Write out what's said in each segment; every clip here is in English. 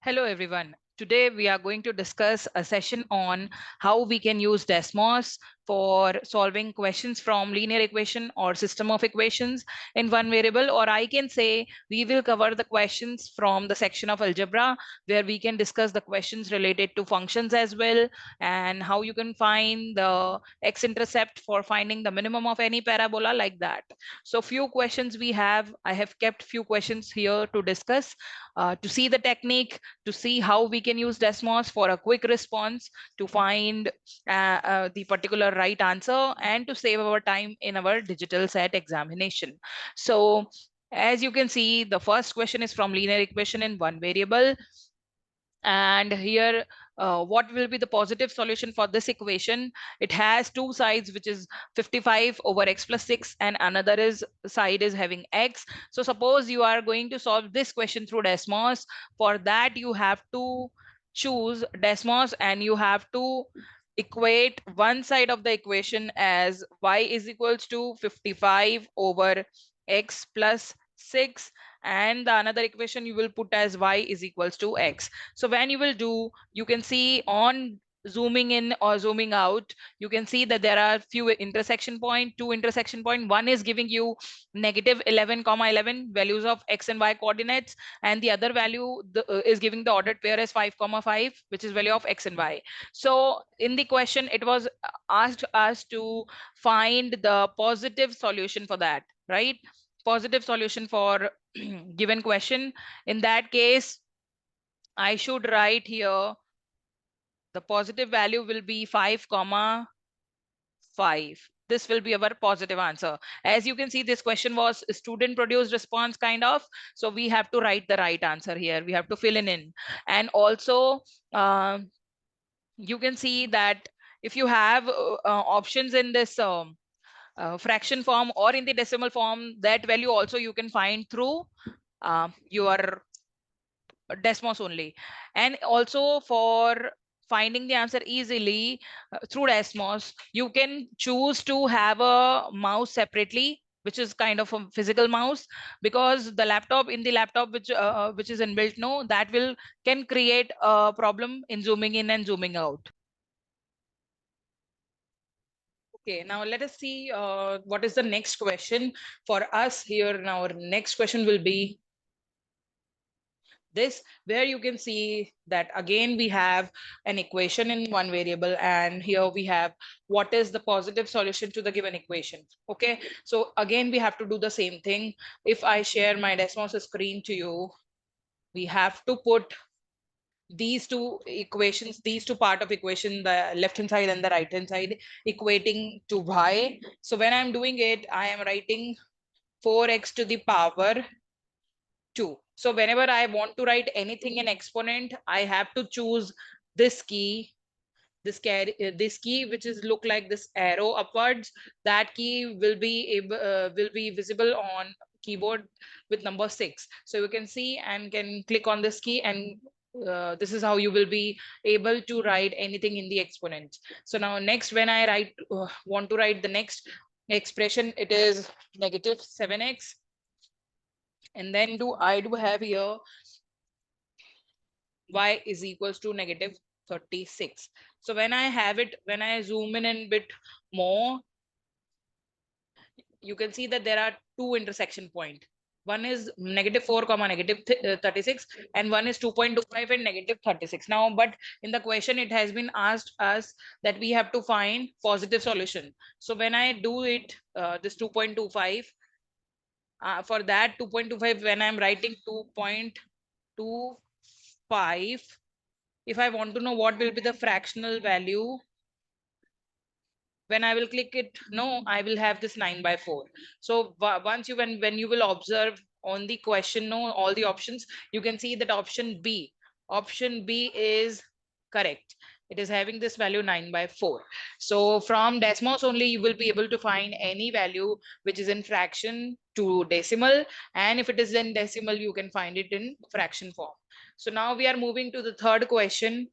Hello, everyone. Today, we are going to discuss a session on how we can use Desmos for solving questions from linear equation or system of equations in one variable, or I can say we will cover the questions from the section of algebra where we can discuss the questions related to functions as well and how you can find the x-intercept for finding the minimum of any parabola like that. So few questions we have. I have kept few questions here to discuss to see the technique, to see how we can use Desmos for a quick response to find the particular right answer and to save our time in our digital set examination. So as you can see, the first question is from linear equation in one variable. And here, what will be the positive solution for this equation? It has two sides, which is 55 over x plus 6, and another is side is having x. So suppose you are going to solve this question through Desmos. For that, you have to choose Desmos and you have to equate one side of the equation as y is equals to 55 over x plus 6, and the another equation you will put as y is equals to x. So when you will do, you can see on zooming in or zooming out, you can see that there are few intersection point, two intersection point. One is giving you negative 11 comma 11 values of x and y coordinates, and the other value is giving the ordered pair as 5 comma 5, which is value of x and y. So in the question, it was asked us to find the positive solution for that, right? Positive solution for given question. In that case, I should write here the positive value will be 5 comma 5. This will be our positive answer. As you can see, this question was student produced response kind of. So we have to write the right answer here. We have to fill in. And also, you can see that if you have options in this fraction form or in the decimal form, that value also you can find through your Desmos only. And also for finding the answer easily through Desmos, you can choose to have a mouse separately, which is kind of a physical mouse, because the laptop in the laptop which is inbuilt, no, that will can create a problem in zooming in and zooming out. Okay, now let us see what is the next question for us here. Now our next question will be this, where you can see that again we have an equation in one variable, and here we have what is the positive solution to the given equation. Okay, so again we have to do the same thing. If I share my Desmos screen to you, we have to put these two equations, these two part of equation, the left hand side and the right hand side, equating to y. So when I'm doing it, I am writing 4x to the power 2. So whenever I want to write anything in exponent, I have to choose this key, this key, which is look like this arrow upwards. That key will be visible on keyboard with number 6. So you can see and can click on this key, and this is how you will be able to write anything in the exponent. So now next, when I want to write the next expression, it is negative 7x. And then I do have here y is equals to negative 36. So when I have it, when I zoom in a bit more, you can see that there are two intersection point. One is negative 4 comma negative 36, and one is 2.25 and negative 36. Now, but in the question, it has been asked us that we have to find positive solution. So when I do it, this 2.25, for that 2.25, when I'm writing 2.25, if I want to know what will be the fractional value, when I will click it, no, I will have this 9/4. So once you, when you will observe on the question, no, all the options, you can see that option B is correct. It is having this value 9/4. So from Desmos only, you will be able to find any value which is in fraction to decimal. And if it is in decimal, you can find it in fraction form. So now we are moving to the third question.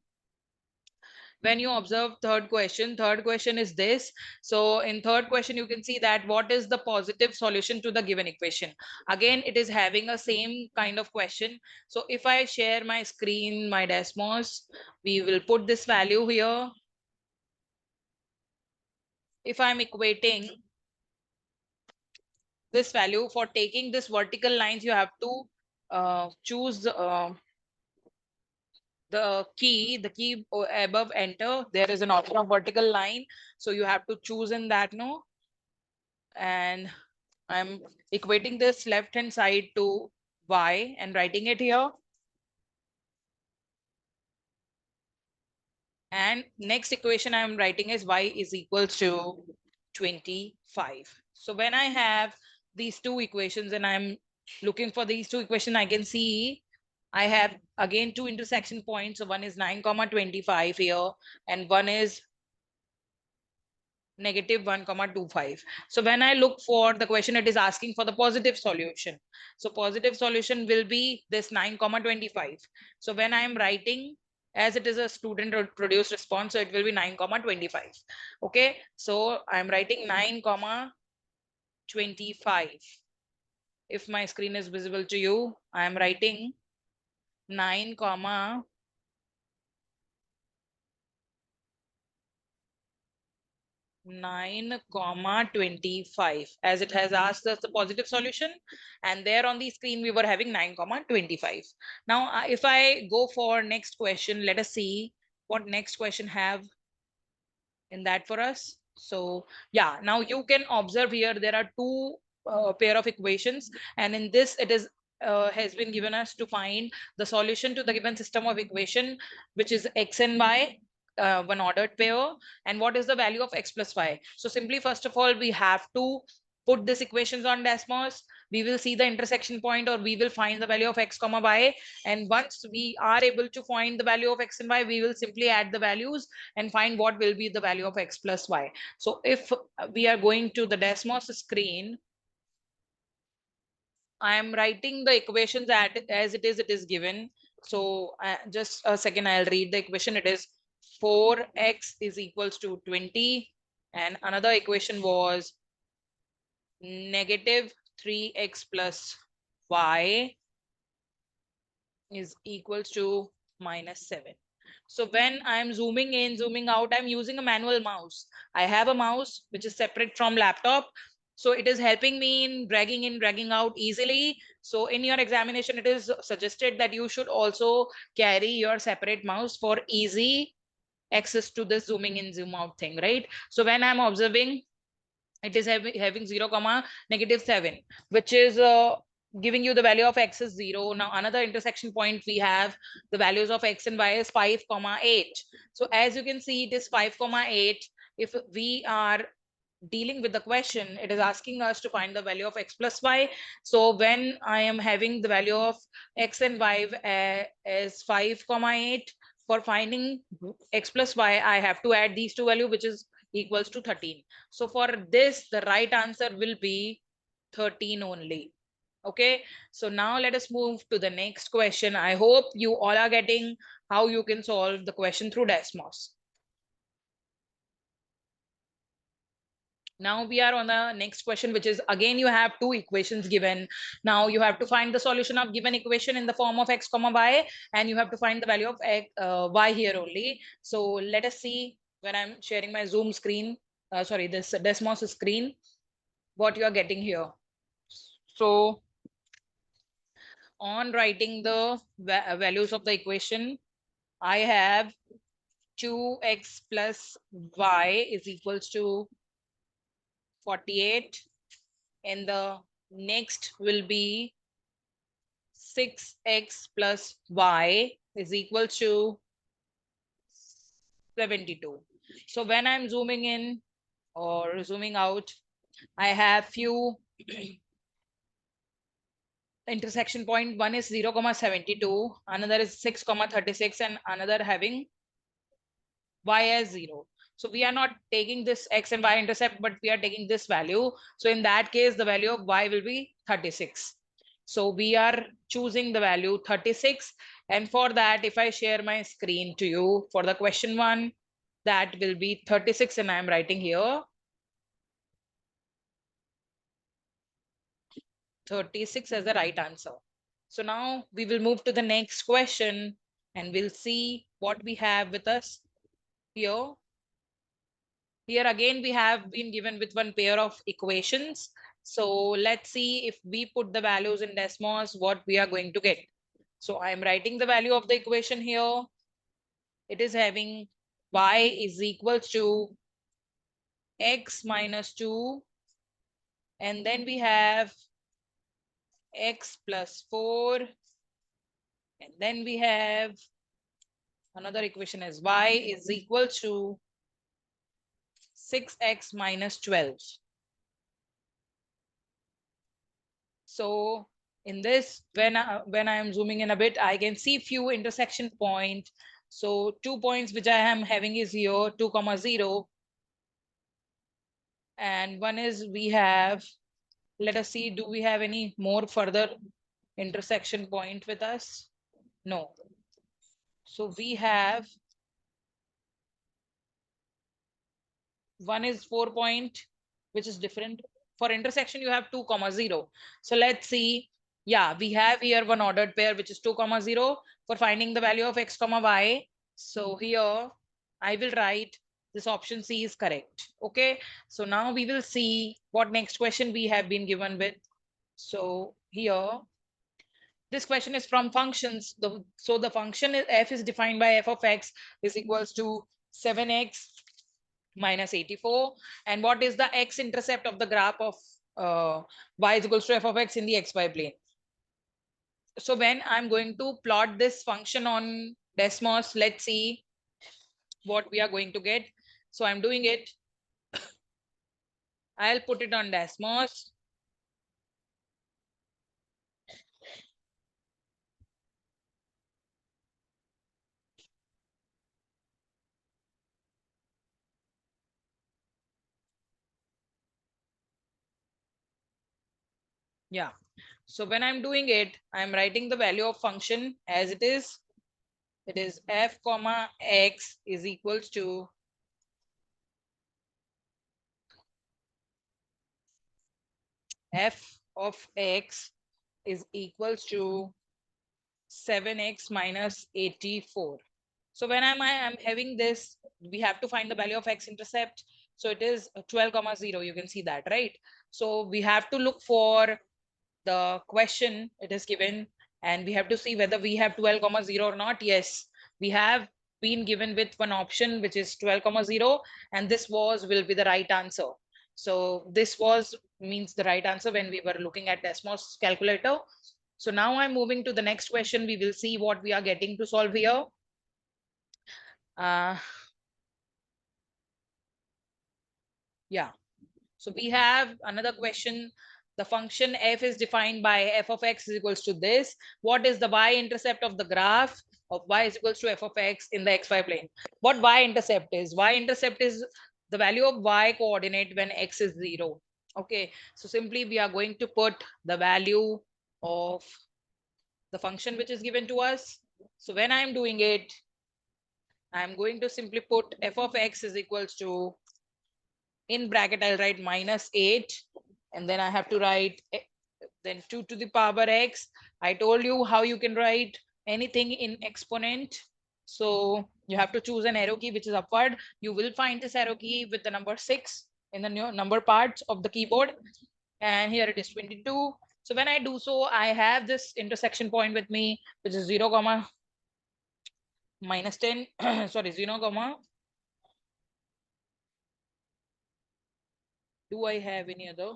when you observe third question is this. So in third question, you can see that what is the positive solution to the given equation. Again, it is having a same kind of question. So if I share my screen, my Desmos, we will put this value here. If I'm equating this value, for taking this vertical lines, you have to choose the key above enter. There is an option of vertical line, so you have to choose in that, no. And I'm equating this left hand side to y and writing it here. And next equation I'm writing is y is equals to 25. So when I have these two equations and I'm looking for these two equations, I can see I have again two intersection points. So one is 9, 25 here, and one is negative 1, 25. So when I look for the question, it is asking for the positive solution. So positive solution will be this 9, 25. So when I am writing, as it is a student produced response, so it will be 9, 25. Okay, so I'm writing 9, 25. If my screen is visible to you, I am writing 9, 9, 25, as it has asked us the positive solution, and there on the screen we were having 9, 25. Now if I go for next question, let us see what next question have in that for us. So yeah, now you can observe here there are two pair of equations, and in this it is has been given us to find the solution to the given system of equation, which is x and y, one ordered pair, and what is the value of x plus y. So simply, first of all, we have to put these equations on Desmos. We will see the intersection point, or we will find the value of x comma y, and once we are able to find the value of x and y, we will simply add the values and find what will be the value of x plus y. So if we are going to the Desmos screen, I am writing the equations as it is given. So just a second, I'll read the equation. It is 4x is equals to 20. And another equation was negative 3x plus y is equals to -7. So when I'm zooming in, zooming out, I'm using a manual mouse. I have a mouse which is separate from laptop. So it is helping me in, dragging out easily. So in your examination, it is suggested that you should also carry your separate mouse for easy access to this zooming in, zoom out thing, right? So when I'm observing, it is having 0 comma -7, which is giving you the value of x is 0. Now another intersection point, we have the values of x and y is 5 comma 8. So as you can see, it is 5 comma 8. If we are dealing with the question, it is asking us to find the value of x plus y. So when I am having the value of x and y as 5 comma 8, for finding x plus y, I have to add these two values, which is equals to 13. So for this, the right answer will be 13 only. Okay, so now let us move to the next question. I hope you all are getting how you can solve the question through Desmos. Now we are on the next question, which is again you have two equations given. Now you have to find the solution of given equation in the form of x comma y, and you have to find the value of x, y here only. So let us see when I'm sharing my Zoom screen, sorry, this Desmos screen, what you are getting here. So on writing the values of the equation, I have 2x plus y is equals to 48, and the next will be 6x plus y is equal to 72. So when I'm zooming in or zooming out, I have few intersection point. One is 0 comma 72, another is 6 comma 36, and another having y as 0. So we are not taking this x and y intercept, but we are taking this value. So in that case, the value of y will be 36. So we are choosing the value 36. And for that, if I share my screen to you for the question one, That will be 36, and I'm writing here 36 as the right answer. So now we will move to the next question and we'll see what we have with us here. Here again, we have been given with one pair of equations. So let's see if we put the values in Desmos, what we are going to get. So I'm writing the value of the equation here. It is having y is equal to x minus 2. And then we have x plus 4. And then we have another equation as y is equal to 6x minus 12. So in this, when I am zooming in a bit, I can see few intersection point. So 2 points which I am having is here 2 comma 0. And one is we have, let us see, do we have any more further intersection point with us? No. So we have one is 4 point, which is different. For intersection, you have 2 comma 0. So let's see. Yeah, we have here one ordered pair, which is 2 comma 0 for finding the value of x comma y. So here I will write this option C is correct. Okay. So now we will see what next question we have been given with. So here, this question is from functions. So the function is f is defined by f of x is equals to 7x minus 84. And what is the x-intercept of the graph of y is equals to f of x in the xy plane? So when I'm going to plot this function on Desmos, let's see what we are going to get. So I'm doing it. I'll put it on Desmos. Yeah. So when I'm doing it, I'm writing the value of function as it is. It is f comma x is equals to f of x is equals to 7x minus 84. So when I'm having this, we have to find the value of x-intercept. So it is 12 comma 0. You can see that, right? So we have to look for the question it is given, and we have to see whether we have 12 comma 0 or not. Yes, we have been given with one option which is 12 comma 0, and this will be the right answer. So this was means the right answer when we were looking at Desmos calculator. So now I'm moving to the next question. We will see what we are getting to solve here. uh yeah, so we have another question. The function f is defined by f of x is equals to this. What is the y-intercept of the graph of y is equals to f of x in the xy plane? What y-intercept is? Y-intercept is the value of y coordinate when x is 0. Okay, so simply we are going to put the value of the function which is given to us. So when I'm doing it, I'm going to simply put f of x is equals to, in bracket I'll write minus 8, and then I have to write then 2 to the power x. I told you how you can write anything in exponent. So you have to choose an arrow key which is upward. You will find this arrow key with the number 6 in the new number parts of the keyboard, and here it is 22. So when I do so, I have this intersection point with me, which is 0 comma minus 10 sorry, 0 comma, do I have any other?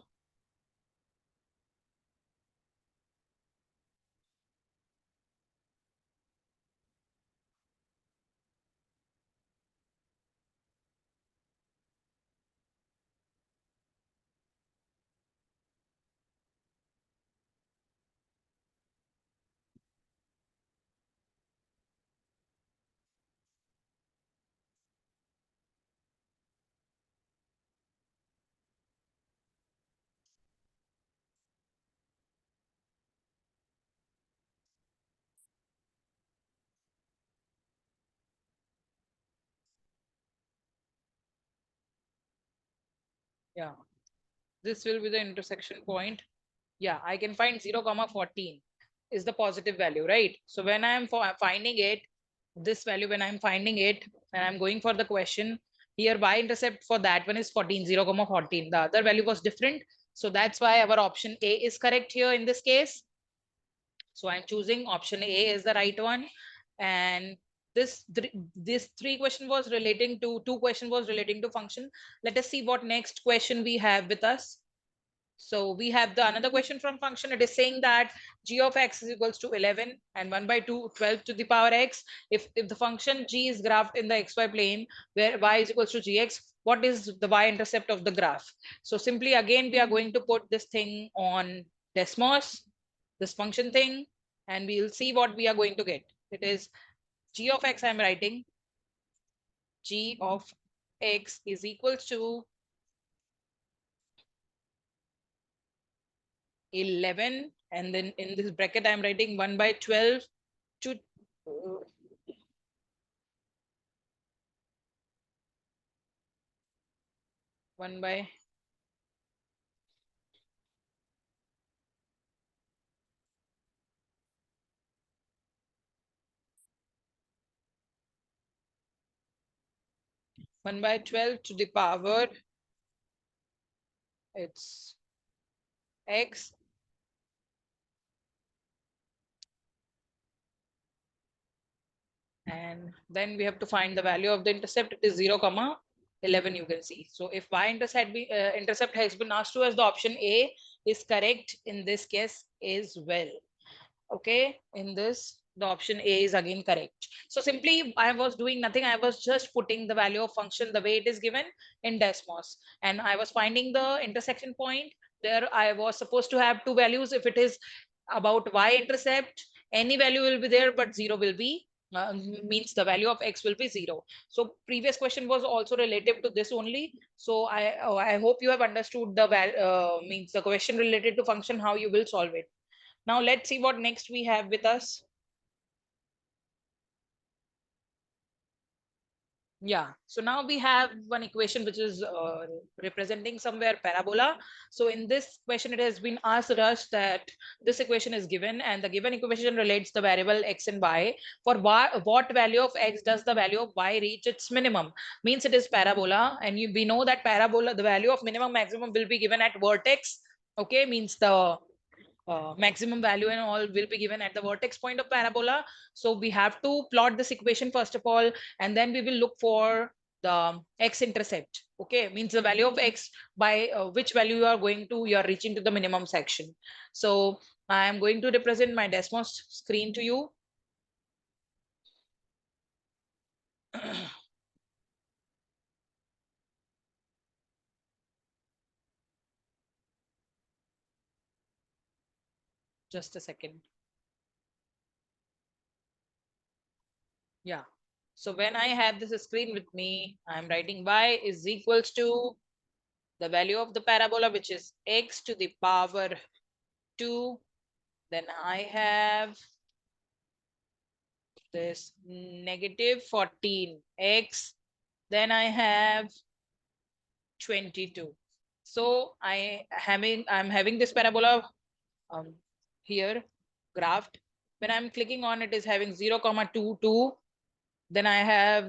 Yeah, this will be the intersection point. Yeah, I can find 0 comma 14 is the positive value, right? So when I am finding it, this value, when I'm finding it and I'm going for the question, here y-intercept for that one is 14, 0 comma 14. The other value was different. So that's why our option A is correct here in this case. So I'm choosing option A is the right one. And this three question was relating to, two question was relating to function. Let us see what next question we have with us. So we have the another question from function. It is saying that g of x is equals to 11 and 1 by 2, 12 to the power x. If the function g is graphed in the xy plane where y is equals to gx, what is the y-intercept of the graph? So simply again, we are going to put this thing on Desmos, this function thing, and we'll see what we are going to get. It is g of x, I'm writing g of x is equals to 11, and then in this bracket I'm writing 1 by 12 to 1 by 1 by 12 to the power, it's x, and then we have to find the value of the intercept. It is 0 comma 11, you can see. So if intercept has been asked to us, the option A is correct in this case as well. Okay, in this the option A is again correct. So simply I was doing nothing, I was just putting the value of function the way it is given in Desmos, and I was finding the intersection point. There I was supposed to have two values. If it is about y-intercept, any value will be there, but 0 will be means the value of x will be 0. So previous question was also relative to this only. So I hope you have understood the means the question related to function, how you will solve it. Now let's see what next we have with us. Yeah, so now we have one equation which is representing somewhere parabola. So in this question, it has been asked us that this equation is given, and the given equation relates the variable x and y. For what value of x does the value of y reach its minimum? Means it is parabola, and we know that parabola, the value of minimum maximum will be given at vertex. Okay, means the maximum value and all will be given at the vertex point of parabola. So we have to plot this equation first of all, and then we will look for the x-intercept. Okay, means the value of x by which value you are reaching to the minimum section. So I am going to represent my Desmos screen to you. Just a second. Yeah. So when I have this screen with me, I'm writing y is equals to the value of the parabola, which is x to the power 2. Then I have this negative 14x. Then I have 22. So I'm having this parabola here graphed. When I'm clicking on it, is having 0 comma 2 2. Then I have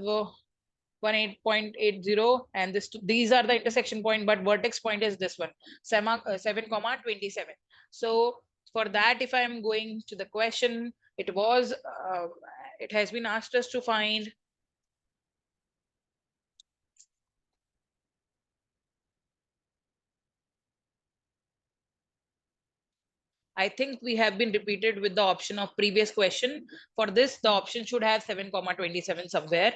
18.80, and these are the intersection point, but vertex point is this one, 7 comma 27. So for that, if I'm going to the question, it has been asked us to find I think we have been repeated with the option of previous question. For this, the option should have 7 comma 27 somewhere.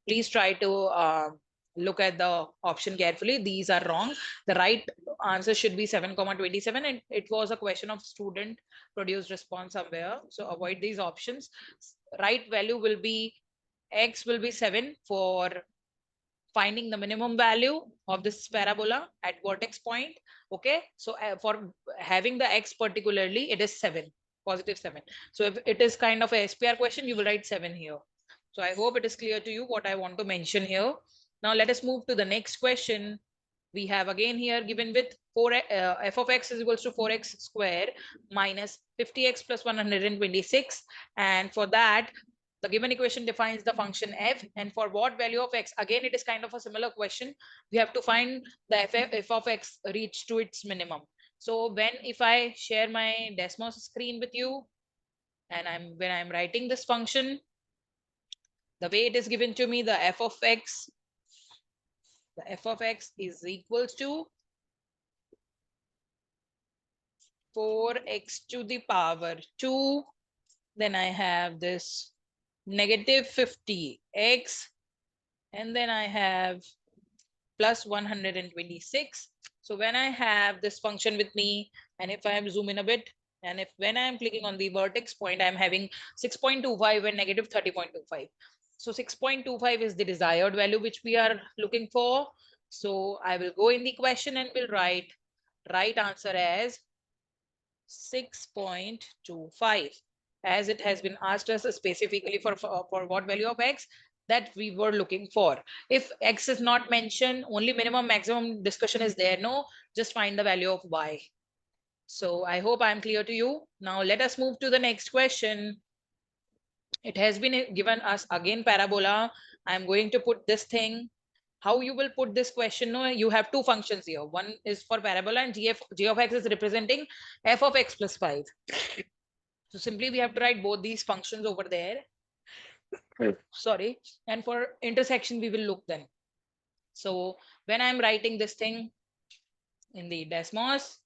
Please try to look at the option carefully. These are wrong. The right answer should be 7 comma 27, and it was a question of student produced response somewhere. So avoid these options. Right value will be x will be 7 for finding the minimum value of this parabola at vertex point. Okay, so for having the x particularly, it is 7, positive 7. So if it is kind of a SPR question, you will write 7 here. So I hope it is clear to you what I want to mention here. Now let us move to the next question. we have again here given with 4 f of x is equals to 4x square minus 50x plus 126. And for that, the given equation defines the function f, and for what value of x, again it is kind of a similar question. We have to find the f of x reach to its minimum. So if I share my Desmos screen with you, and when I'm writing this function, the way it is given to me, the f of x is equals to 4x to the power 2. Then I have this negative 50x, and then I have plus 126. So when I have this function with me, and if I zoom in a bit, and when I'm clicking on the vertex point, I'm having 6.25 and negative 30.25. So 6.25 is the desired value which we are looking for. So I will go in the question and will write right answer as 6.25, as it has been asked us specifically for what value of x that we were looking for. If x is not mentioned, only minimum maximum discussion is there. No, just find the value of y. So I hope I'm clear to you. Now let us move to the next question. It has been given us again parabola. I'm going to put this thing. How you will put this question? No, you have two functions here. One is for parabola, and g of x is representing f of x plus 5. So simply we have to write both these functions over there. Sorry. And for intersection, we will look then. So when I'm writing this thing in the Desmos,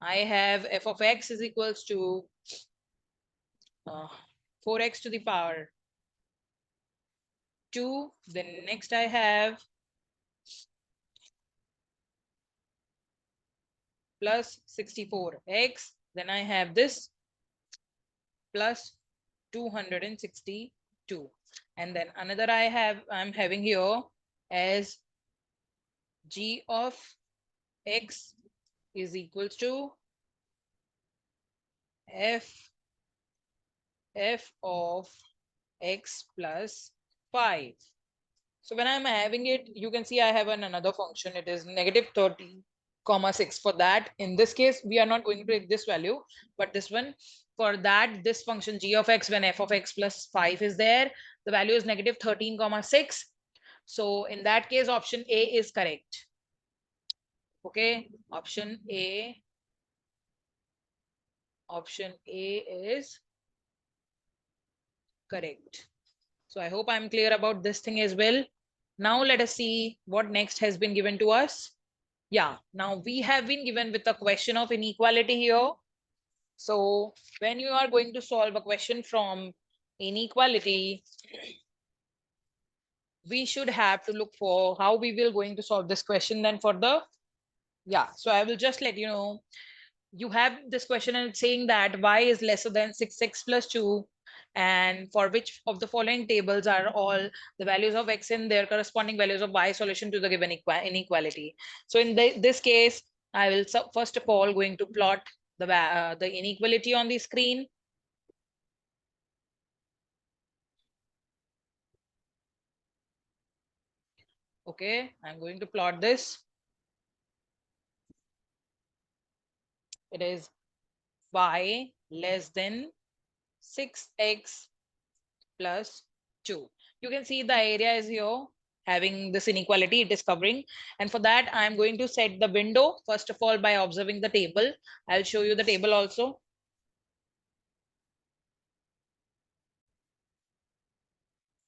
I have f of x is equals to 4x to the power 2. Then next I have plus 64x. Then I have this plus 262. And then another I'm having here as g of x is equals to f of x plus 5. So when I'm having it, you can see I have another function. It is negative 30 comma 6. For that, in this case, we are not going to take this value, but this one. For that, this function g of x, when f of x plus 5 is there, the value is negative 13 comma 6. So in that case, option A is correct. Okay, option A is correct. So I hope I'm clear about this thing as well. Now let us see what next has been given to us. Yeah, now we have been given with a question of inequality here. So when you are going to solve a question from inequality, we should have to look for how we will going to solve this question. Then for the, yeah, so I will just let you know, you have this question and it's saying that y is lesser than 6x plus 2, and for which of the following tables are all the values of x and their corresponding values of y solution to the given inequality. So in this case, I will first of all going to plot the inequality on the screen. Okay, I'm going to plot this. It is y less than 6x plus 2. You can see the area is here having this inequality it is covering. And for that, I'm going to set the window, first of all, by observing the table. I'll show you the table also.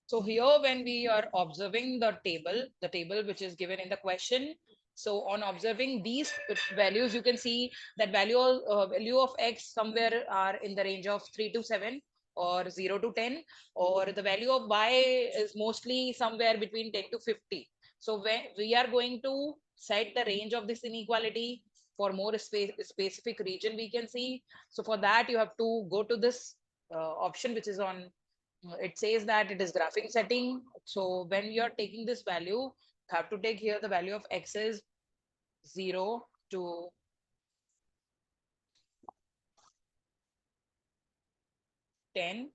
So here, when we are observing the table which is given in the question, so on observing these values, you can see that value of x somewhere are in the range of 3 to 7 or 0 to 10, or the value of y is mostly somewhere between 10 to 50. So when we are going to set the range of this inequality for more specific region, we can see. So for that, you have to go to this option which is on, it says that it is graphing setting. So when you're taking this value, you have to take here the value of x is 0 to 10,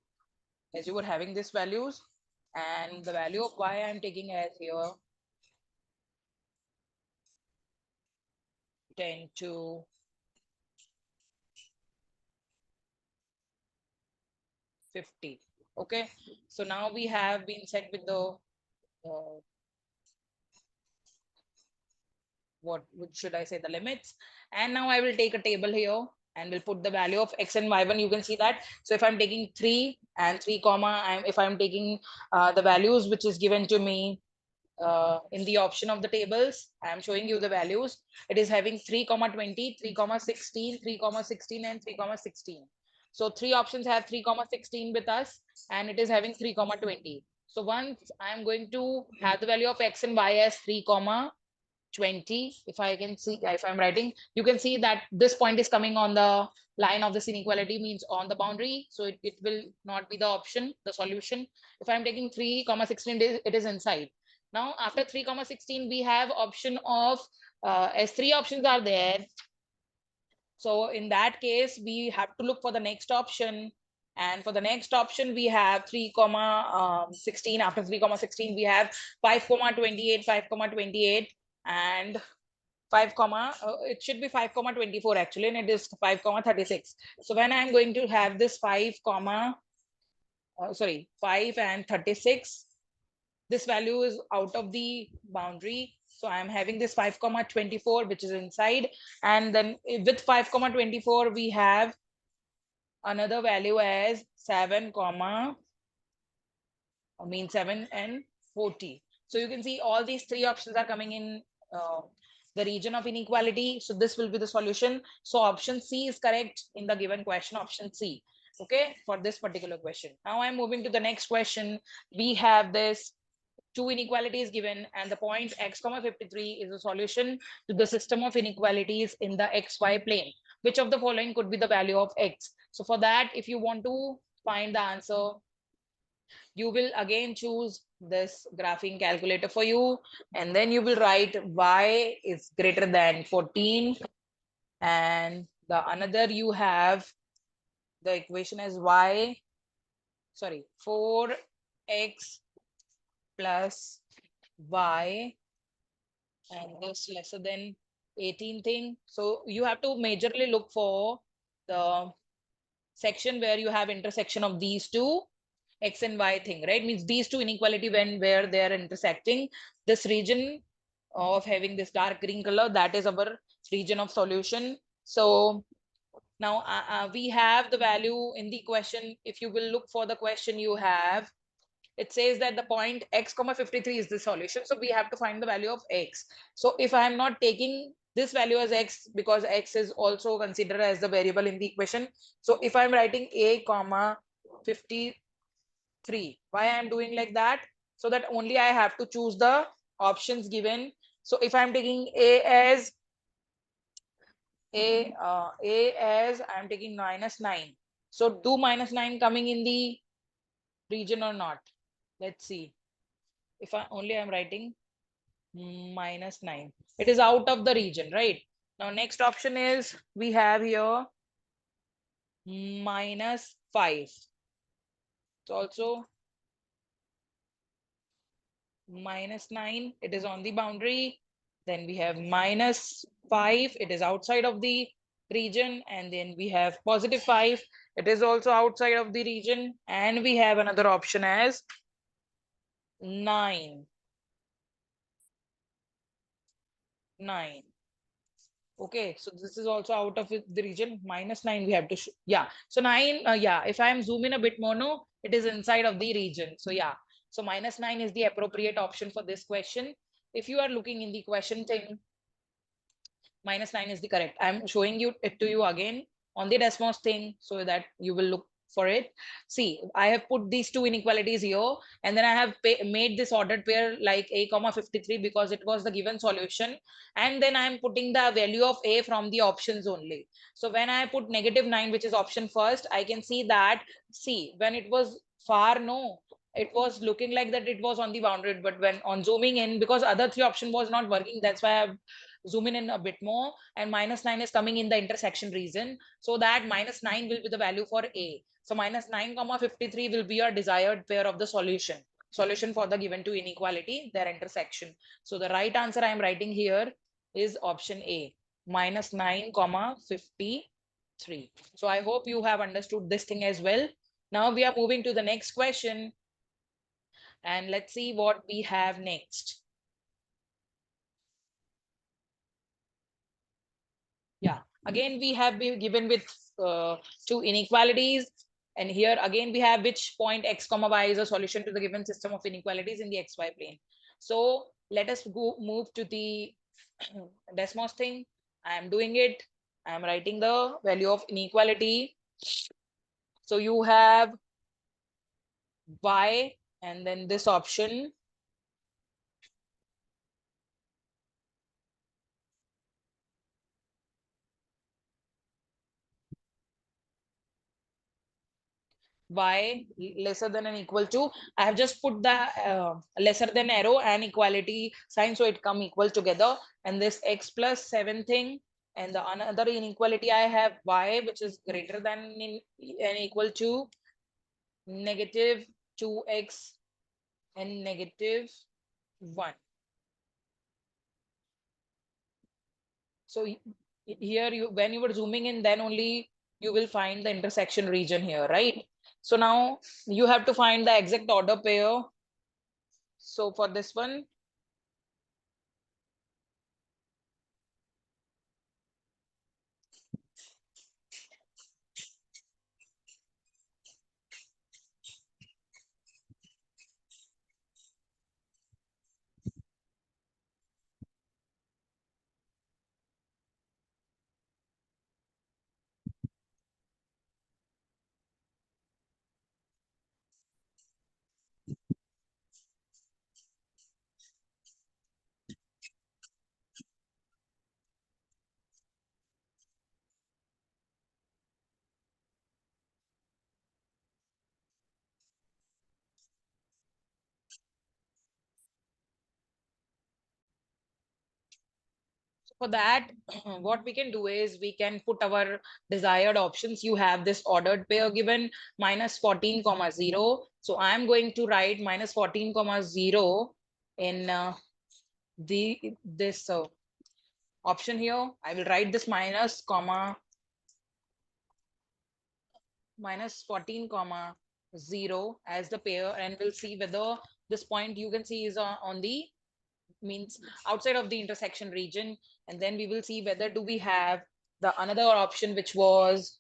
as you were having these values, and the value of y I'm taking as here 10 to 50. Okay, so now we have been set with the what should I say, the limits. And now I will take a table here and we'll put the value of x and y1. You can see that. So if I'm taking 3 and 3 comma, if I'm taking the values which is given to me in the option of the tables, I am showing you the values. It is having 3 comma 20, 3 comma 16, 3 comma 16 and 3 comma 16. So three options have 3 comma 16 with us, and it is having 3 comma 20. So once I am going to have the value of x and y as 3 comma 20, if I can see, if I'm writing, you can see that this point is coming on the line of this inequality, means on the boundary. So it will not be the option, the solution. If I'm taking 3 comma 16, it is inside. Now after 3 comma 16, we have option of as three options are there. So in that case, we have to look for the next option. And for the next option, we have 3 comma 16. After 3 comma 16, we have 5 comma 28, 5 comma 28, and 5 comma, it should be 5 comma 24 actually, and it is 5 comma 36. So when I'm going to have this 5 comma, 5 and 36, this value is out of the boundary. So I'm having this 5 comma 24, which is inside. And then with 5 comma 24, we have another value as 7 comma, I mean 7 and 40. So you can see all these three options are coming in the region of inequality. So this will be the solution. So option C is correct in the given question, option C. Okay, for this particular question. Now I'm moving to the next question. We have this two inequalities given, and the point x comma 53 is a solution to the system of inequalities in the xy plane. Which of the following could be the value of x? So for that, if you want to find the answer, you will again choose this graphing calculator for you, and then you will write y is greater than 14, and the another you have the equation as 4x plus y, and this lesser than 18 thing. So you have to majorly look for the section where you have intersection of these two x and y thing, right? Means these two inequality where they are intersecting, this region of having this dark green color, that is our region of solution. So now we have the value in the question. If you will look for the question, you have, it says that the point x comma 53 is the solution. So we have to find the value of x. So if I am not taking this value as x, because x is also considered as the variable in the equation. So if I'm writing a comma 53, why I am doing like that? So that only I have to choose the options given. So if I'm taking a as I'm taking -9. So do -9 coming in the region or not? Let's see. If I only I'm writing -9, it is out of the region, right? Now next option is we have here -5. It's also -9, it is on the boundary. Then we have -5, it is outside of the region. And then we have +5, it is also outside of the region. And we have another option as 9. Okay, so this is also out of the region. -9 we have to yeah. So 9, yeah, if I am zoom in a bit more, no, it is inside of the region. So yeah, so -9 is the appropriate option for this question. If you are looking in the question thing, -9 is the correct. I'm showing you it to you again on the Desmos thing so that you will look for it. See, I have put these two inequalities here, and then I have made this ordered pair like a comma 53 because it was the given solution. And then I'm putting the value of a from the options only. So when I put -9, which is option first, I can see that, see, when it was far, no, it was looking like that it was on the boundary, but when on zooming in, because other three option was not working, that's why I've zoom in a bit more, and -9 is coming in the intersection region. So that -9 will be the value for a. So -9 comma 53 will be your desired pair of the solution for the given two inequality, their intersection. So the right answer I am writing here is option A. minus 9 comma 53. So I hope you have understood this thing as well. Now we are moving to the next question, and let's see what we have next. Yeah, again we have been given with two inequalities, and here again we have which point x comma y is a solution to the given system of inequalities in the xy plane. So let us go move to the Desmos thing. I am doing it. I am writing the value of inequality. So you have y and then this option y lesser than and equal to. I have just put the lesser than arrow and equality sign so it come equal together, and this x plus 7 thing, and the another inequality I have y which is greater than and equal to negative 2x and negative 1. So here you, when you were zooming in, then only you will find the intersection region here, right? So now you have to find the exact order pair. So for this one, for that, what we can do is we can put our desired options. You have this ordered pair given minus 14 comma 0. So I'm going to write minus 14 comma 0 in the this option here. I will write this minus 14 comma 0 as the pair, and we'll see whether this point you can see is on the means outside of the intersection region, and then we will see whether do we have the another option which was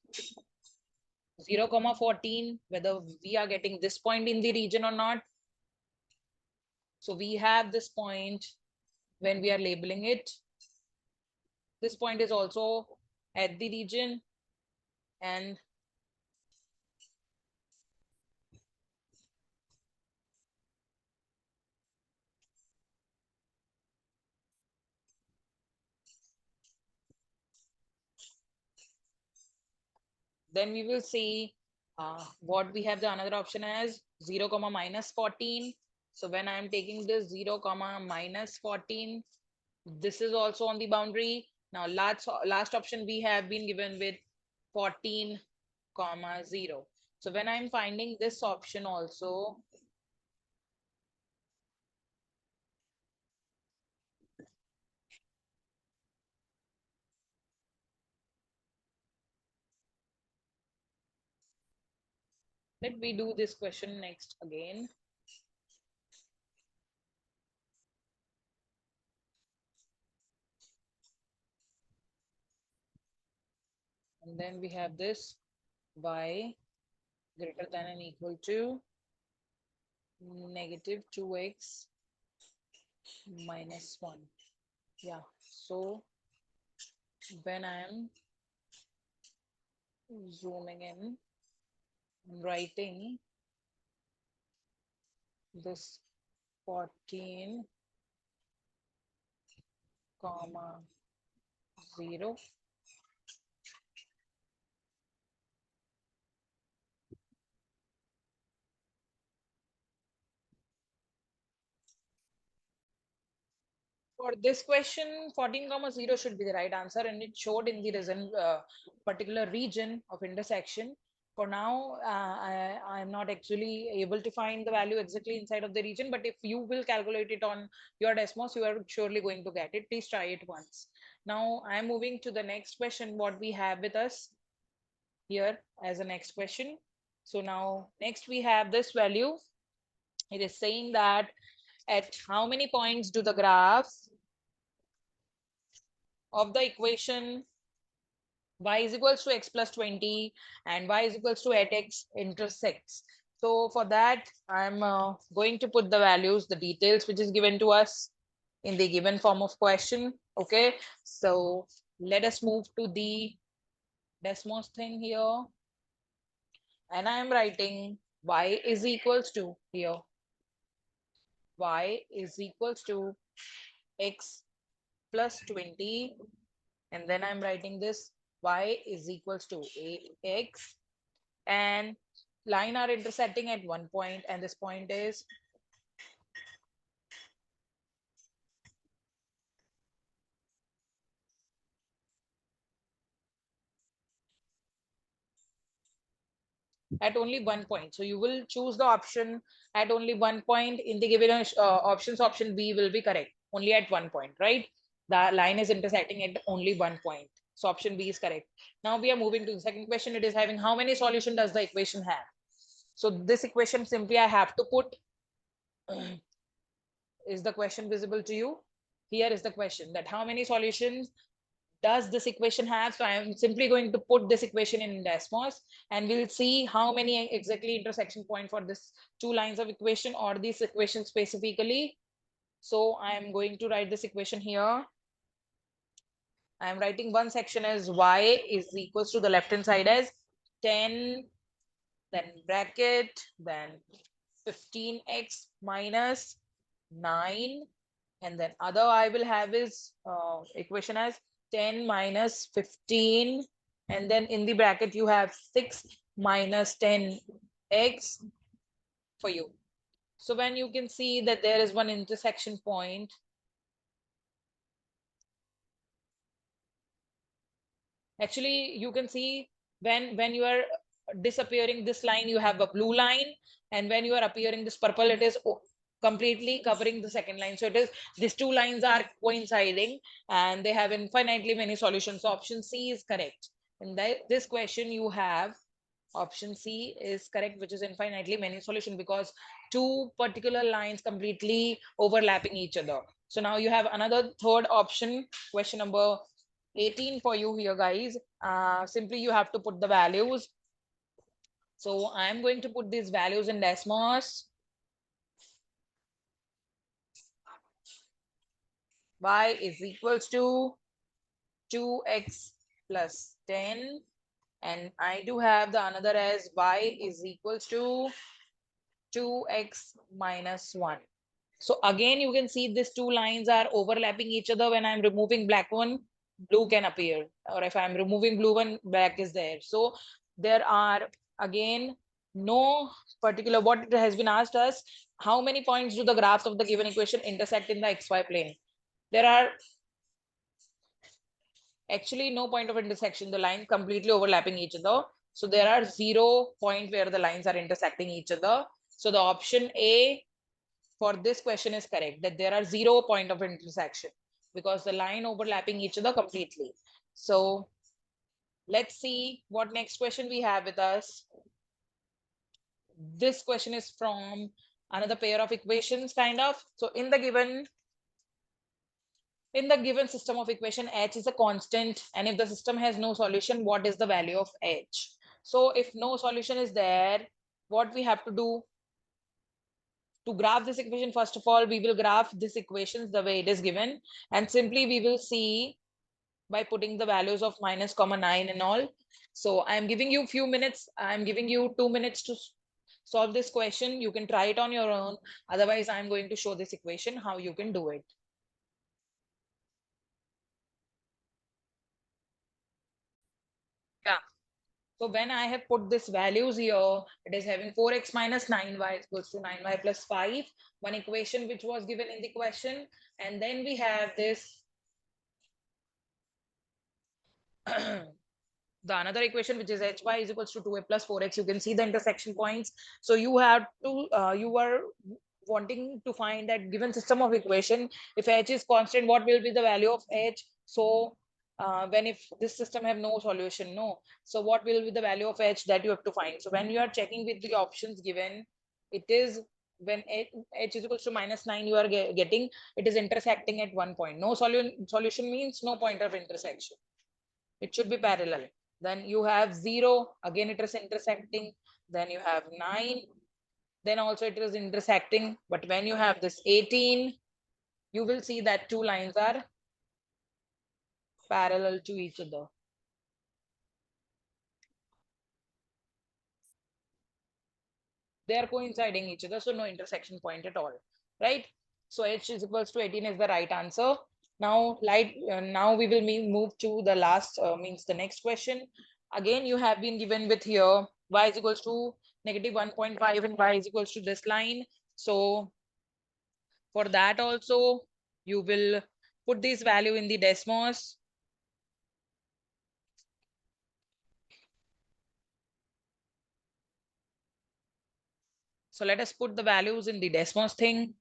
0 comma 14, whether we are getting this point in the region or not. So we have this point when we are labeling it. This point is also at the region, and then we will see what we have the another option as 0 comma minus 14. So when I am taking this 0 comma minus 14, this is also on the boundary. Now last option we have been given with 14 comma 0. So when I'm finding this option also, let me do this question next again. And then we have this y greater than and equal to negative 2x minus 1. Yeah, so when I'm zooming in, I'm writing this 14 comma 0. For this question, 14 comma 0 should be the right answer, and it showed in the particular region of intersection. For now, I am not actually able to find the value exactly inside of the region, but if you will calculate it on your Desmos, you are surely going to get it. Please try it once. Now I'm moving to the next question, what we have with us here as a next question. So now next we have this value. It is saying that at how many points do the graphs of the equation y is equals to x plus 20 and y is equals to 8x intersects. So for that, I'm going to put the values, the details which is given to us in the given form of question. Okay, so let us move to the Desmos thing here. And I am writing y is equals to here. Y is equals to x plus 20. And then I'm writing this y is equals to ax. And line are intersecting at one point, and this point is at only one point. So you will choose the option at only one point in the given options. Option B will be correct only at one point, right? The line is intersecting at only one point. So option B is correct. Now we are moving to the second question. It is having how many solution does the equation have? So this equation simply I have to put, is the question visible to you? Here is the question that how many solutions does this equation have? So I am simply going to put this equation in Desmos and we'll see how many exactly intersection point for this two lines of equation or this equation specifically. So I am going to write this equation here. I am writing one section as y is equals to the left hand side as 10, then bracket, then 15x minus 9, and then other I will have is equation as 10 minus 15, and then in the bracket you have 6 minus 10x for you. So when you can see that there is one intersection point, actually you can see when you are disappearing this line, you have a blue line, and when you are appearing this purple, it is completely covering the second line. So it is these two lines are coinciding and they have infinitely many solutions. So option C is correct. In this question you have option C is correct, which is infinitely many solution because two particular lines completely overlapping each other. So now you have another third option, question number 18 for you here, guys. Simply you have to put the values. So I'm going to put these values in Desmos. Y is equals to 2x plus 10. And I do have the another as y is equals to 2x minus 1. So again, you can see these two lines are overlapping each other. When I'm removing black one, blue can appear. Or if I'm removing blue one, black is there. So there are again no particular, what it has been asked us, how many points do the graphs of the given equation intersect in the xy plane? There are actually no point of intersection. The lines completely overlapping each other. So there are 0 point where the lines are intersecting each other. So the option A for this question is correct, that there are 0 point of intersection because the line overlapping each other completely. So let's see what next question we have with us. This question is from another pair of equations kind of. So in the given system of equation, h is a constant, and if the system has no solution, what is the value of h? So if no solution is there, what we have to do to graph this equation? First of all, we will graph this equation the way it is given, and simply we will see by putting the values of minus comma 9 and all. So I'm giving you few minutes. I'm giving you 2 minutes to solve this question. You can try it on your own. Otherwise, I'm going to show this equation how you can do it. Yeah. So when I have put this values here, it is having 4x minus 9y equals to 9y plus 5, one equation which was given in the question. And then we have this the another equation which is hy is equals to 2a plus 4x. You can see the intersection points. So you have to you are wanting to find that given system of equation, if h is constant, what will be the value of h? So when if this system have no solution, no. So what will be the value of h that you have to find? So when you are checking with the options given, it is when h is equals to -9, you are getting it is intersecting at one point. No solution means no point of intersection. It should be parallel. Then you have 0, again it is intersecting. Then you have 9, then also it is intersecting. But when you have this 18, you will see that two lines are parallel to each other. They are coinciding each other, so no intersection point at all, right? So h is equals to 18 is the right answer. Now now we will move to the last means the next question. Again, you have been given with here y is equals to -1.5 and y is equals to this line. So for that also, you will put this value in the Desmos. So let us put the values in the Desmos thing.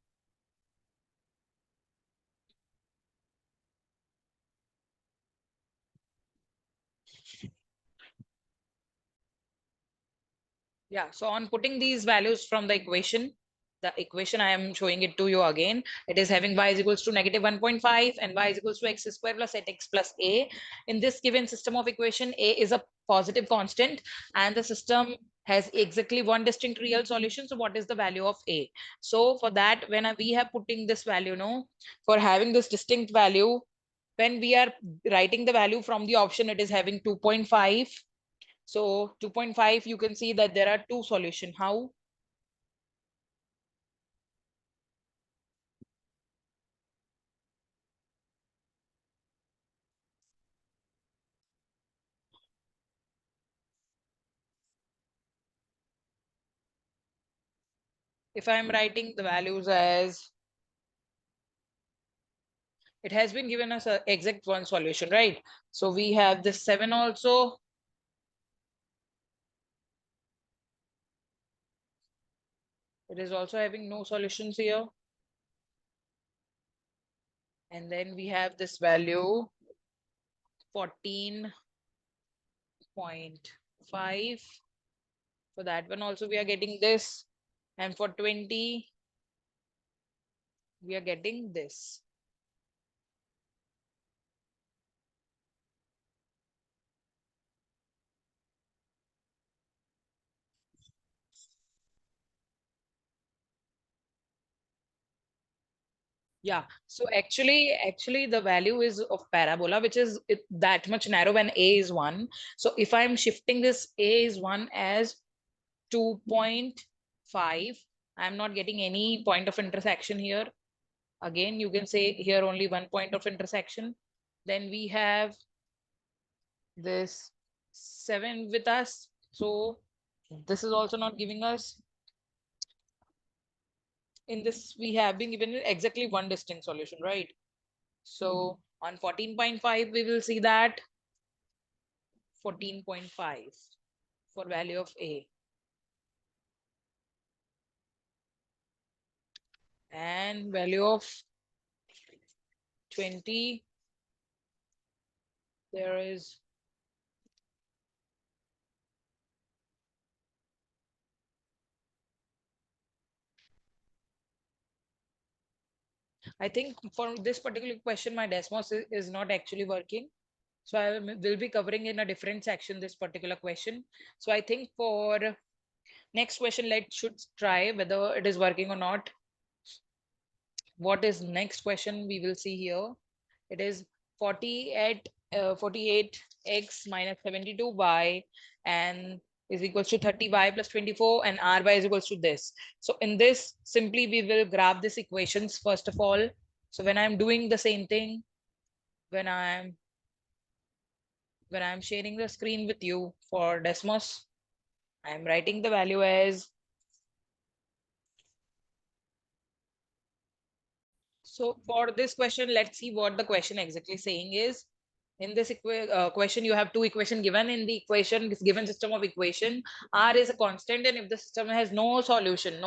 Yeah, so on putting these values from the equation I am showing it to you again. It is having y is equals to -1.5 and y is equals to x square plus 8x plus a. In this given system of equation, a is a positive constant and the system has exactly one distinct real solution. So what is the value of a? So for that, when we have putting this value, no, for having this distinct value, when we are writing the value from the option, it is having 2.5. So 2.5, you can see that there are two solutions. How? If I'm writing the values as, it has been given us a exact one solution, right? So we have this 7 also. It is also having no solutions here. And then we have this value 14.5. For that one also we are getting this. And for 20, we are getting this. Yeah. So actually the value is of parabola, which is that much narrow when a is 1. So if I'm shifting this a is 1 as 2.5, I'm not getting any point of intersection here. Again, you can say here only one point of intersection. Then we have this 7 with us. So this is also not giving us. In this, we have been given exactly one distinct solution, right? So on 14.5, we will see that 14.5 for value of A. And value of 20, there is I think for this particular question, my Desmos is not actually working. So I will be covering in a different section this particular question. So I think for next question, let's should try whether it is working or not. What is next question we will see here? It is 48x minus 72y and is equals to 30y plus 24 and ry is equals to this. So in this, simply we will grab these equations first of all. So when I'm doing the same thing, when I'm sharing the screen with you for Desmos, I'm writing the value as, so for this question, let's see what the question exactly saying is. In this question, you have two equation given. In the equation, this given system of equation, R is a constant, and if the system has no solution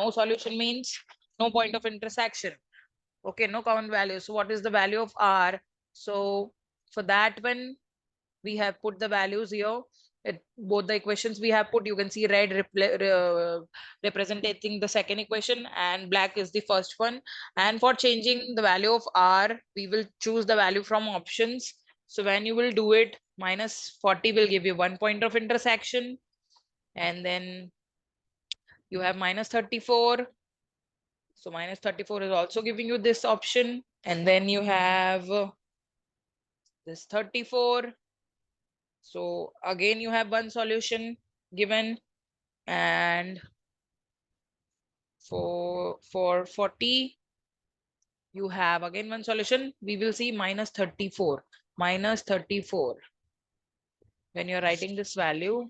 means no point of intersection. Okay, no common value. So what is the value of R? So For that one, we have put the values here. Both the equations we have put, you can see red representing the second equation and black is the first one. And for changing the value of r, we will choose the value from options. So when you will do it, minus 40 will give you 1 point of intersection. And then you have minus 34. So minus 34 is also giving you this option. And then you have this 34. So again, you have one solution given, and for 40, you have again one solution. We will see minus 34. Minus 34. When you're writing this value,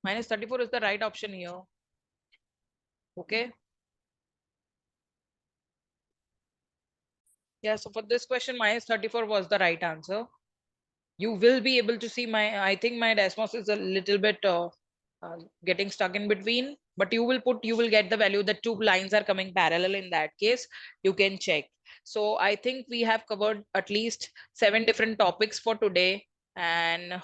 minus 34 is the right option here. Okay. Yeah, so for this question, minus 34 was the right answer. You will be able to see I think my Desmos is a little bit getting stuck in between, but you will get the value. The two lines are coming parallel in that case. You can check. So I think we have covered at least 7 different topics for today and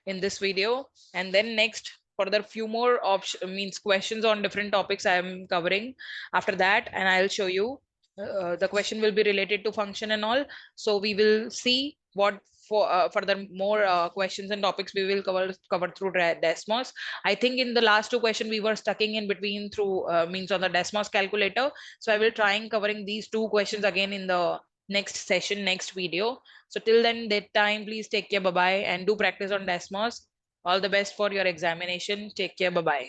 in this video. And then next, further few more option means questions on different topics I am covering after that, and I'll show you. The question will be related to function and all. So we will see what for further more questions and topics we will cover through Desmos. I think in the last two questions we were stucking in between through means on the Desmos calculator. So I will try and covering these two questions again in the next session, next video. So till then, that time, please take care. Bye bye, and do practice on Desmos. All the best for your examination. Take care. Bye bye.